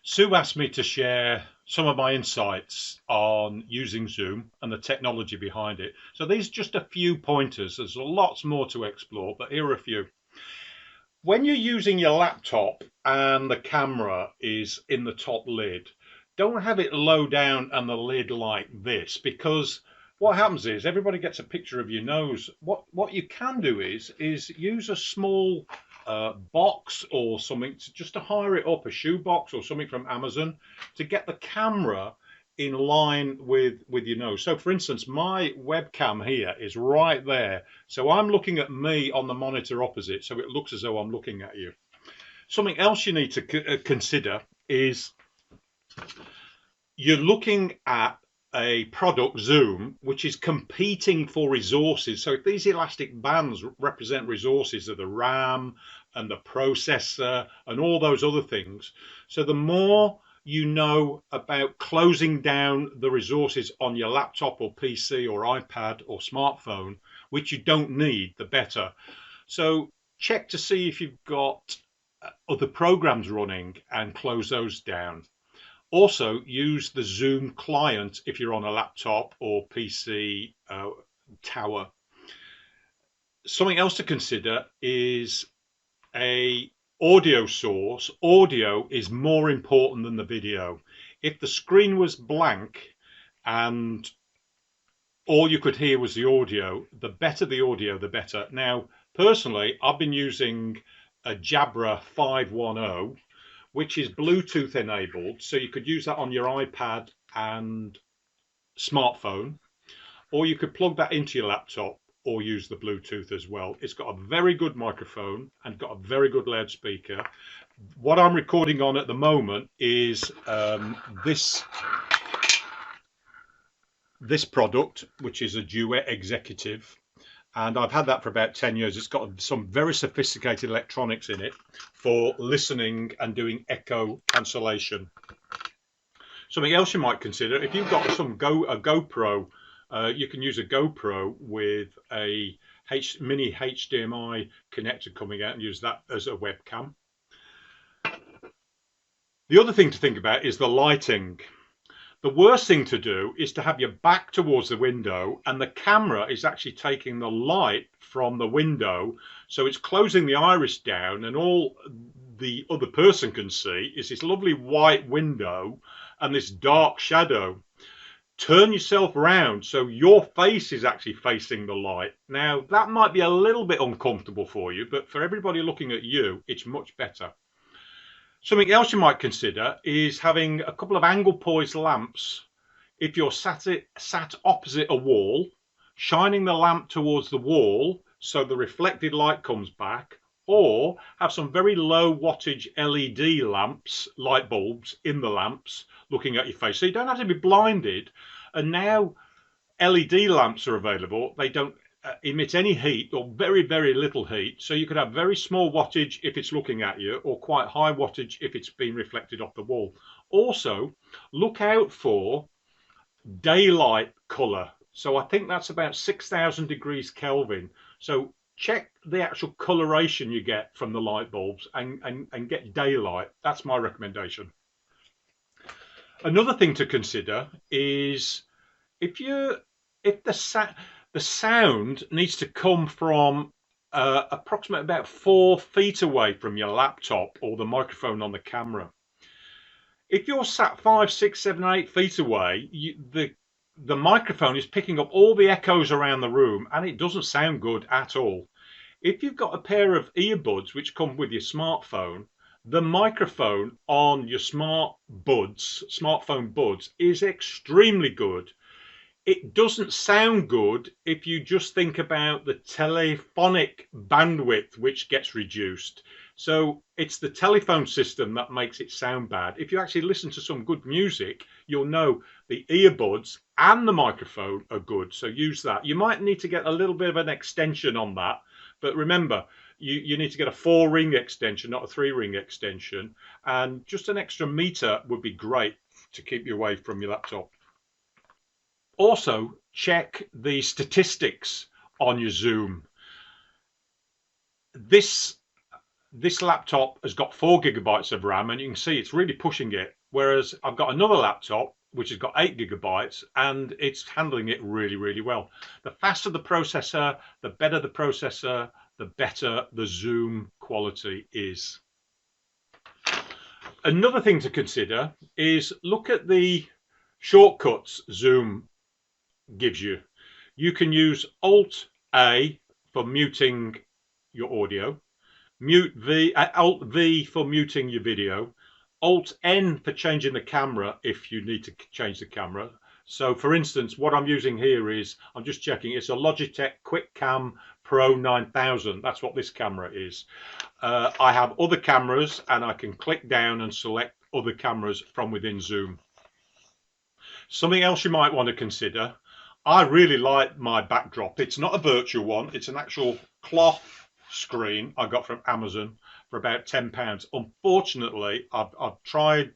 Sue asked me to share some of my insights on using Zoom and the technology behind it. So these are just a few pointers. There's lots more to explore, but here are a few. When you're using your laptop and the camera is in the top lid, don't have it low down and the lid like this, because what happens is everybody gets a picture of your nose. What you can do is use a small box or something just to hire it up, a shoe box or something from Amazon, to get the camera in line with your nose. So for instance, my webcam here is right there, so I'm looking at me on the monitor opposite, so it looks as though I'm looking at you. Something else you need to consider is you're looking at a product, Zoom, which is competing for resources. So if these elastic bands represent resources of the RAM and the processor and all those other things, so the more you know about closing down the resources on your laptop or PC or iPad or smartphone, which you don't need, the better. So check to see if you've got other programs running and close those down. Also, use the Zoom client if you're on a laptop or PC tower. Something else to consider is a audio source. Audio is more important than the video. If the screen was blank and all you could hear was the audio, the better the audio, the better. Now, personally, I've been using a Jabra 510, which is Bluetooth enabled, so you could use that on your iPad and smartphone, or you could plug that into your laptop or use the Bluetooth as well. It's got a very good microphone and got a very good loudspeaker. What I'm recording on at the moment is this product, which is a Duet Executive, and I've had that for about 10 years. It's got some very sophisticated electronics in it for listening and doing echo cancellation. Something else you might consider, if you've got a GoPro, you can use a GoPro with a mini HDMI connector coming out and use that as a webcam. The other thing to think about is the lighting. The worst thing to do is to have your back towards the window and the camera is actually taking the light from the window, so it's closing the iris down, and all the other person can see is this lovely white window and this dark shadow. Turn yourself around so your face is actually facing the light. Now, that might be a little bit uncomfortable for you, but for everybody looking at you, it's much better. Something else you might consider is having a couple of angle poised lamps. If you're sat opposite a wall, shining the lamp towards the wall so the reflected light comes back, or have some very low wattage LED lamps, light bulbs in the lamps looking at your face, so you don't have to be blinded. And now LED lamps are available. They don't emit any heat or very, very little heat, so you could have very small wattage if it's looking at you, or quite high wattage if it's being reflected off the wall. Also, look out for daylight color. So I think that's about 6,000 degrees Kelvin. So check the actual coloration you get from the light bulbs and get daylight. That's my recommendation. Another thing to consider is if the sound needs to come from approximately about 4 feet away from your laptop or the microphone on the camera. If you're sat 5, 6, 7, 8 feet away, the microphone is picking up all the echoes around the room and it doesn't sound good at all. If you've got a pair of earbuds which come with your smartphone, the microphone on your smartphone buds is extremely good. It doesn't sound good if you just think about the telephonic bandwidth which gets reduced. So it's the telephone system that makes it sound bad. If you actually listen to some good music, you'll know the earbuds and the microphone are good. So use that. You might need to get a little bit of an extension on that, but remember, you need to get a 4-ring extension, not a 3-ring extension. And just an extra meter would be great to keep you away from your laptop. Also, check the statistics on your Zoom. This This laptop has got 4 GB of RAM, and you can see it's really pushing it. Whereas I've got another laptop which has got 8 GB, and it's handling it really, really well. The faster the processor, the better the processor, the better the zoom quality is. Another thing to consider is look at the shortcuts Zoom gives you. You can use Alt A for muting your audio, Alt V for muting your video, Alt N for changing the camera if you need to change the camera. So for instance, what I'm using here is, I'm just checking, it's a Logitech QuickCam Pro 9000. That's what this camera is. I have other cameras, and I can click down and select other cameras from within Zoom. Something else you might want to consider, I really like my backdrop. It's not a virtual one, it's an actual cloth screen I got from Amazon for about £10. Unfortunately, I've tried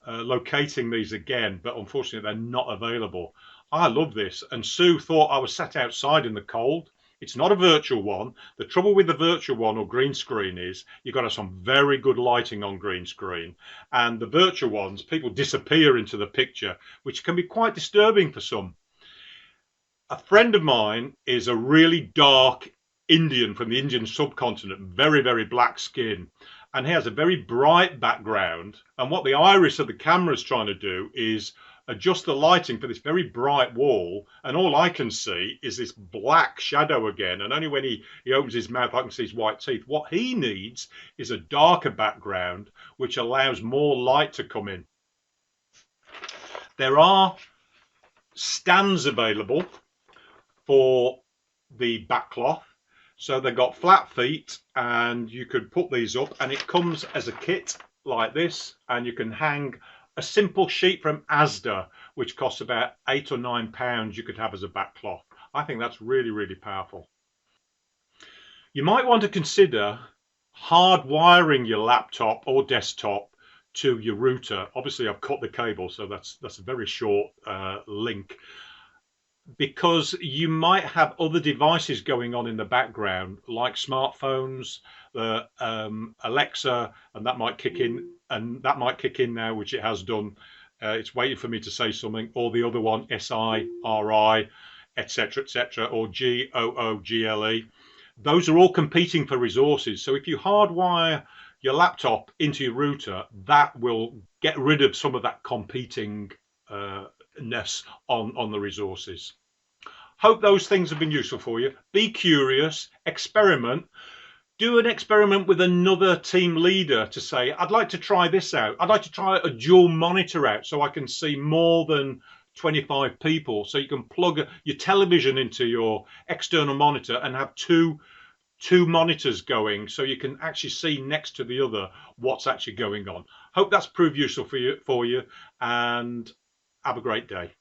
locating these again, but unfortunately they're not available. I love this, and Sue thought I was sat outside in the cold. It's not a virtual one. The trouble with the virtual one or green screen is you've got to have some very good lighting on green screen, and the virtual ones, people disappear into the picture, which can be quite disturbing for some. A friend of mine is a really dark Indian from the Indian subcontinent, very, very black skin, and he has a very bright background, and what the iris of the camera is trying to do is adjust the lighting for this very bright wall, and all I can see is this black shadow again, and only when he opens his mouth I can see his white teeth. What he needs is a darker background which allows more light to come in. There are stands available for the backcloth. So they've got flat feet, and you could put these up, and it comes as a kit like this, and you can hang a simple sheet from Asda, which costs about £8 or £9 you could have as a backcloth. I think that's really, really powerful. You might want to consider hardwiring your laptop or desktop to your router. Obviously I've cut the cable, so that's a very short link, because you might have other devices going on in the background, like smartphones, Alexa, and that might kick in, now, which it has done. It's waiting for me to say something, or the other one, SIRI, etc., etc., or GOOGLE. Those are all competing for resources. So if you hardwire your laptop into your router, that will get rid of some of that competing ness on the resources. Hope those things have been useful for you. Be curious, experiment. Do an experiment with another team leader to say, I'd like to try this out. I'd like to try a dual monitor out so I can see more than 25 people. So you can plug your television into your external monitor and have two monitors going, so you can actually see next to the other what's actually going on. Hope that's proved useful for you, and have a great day.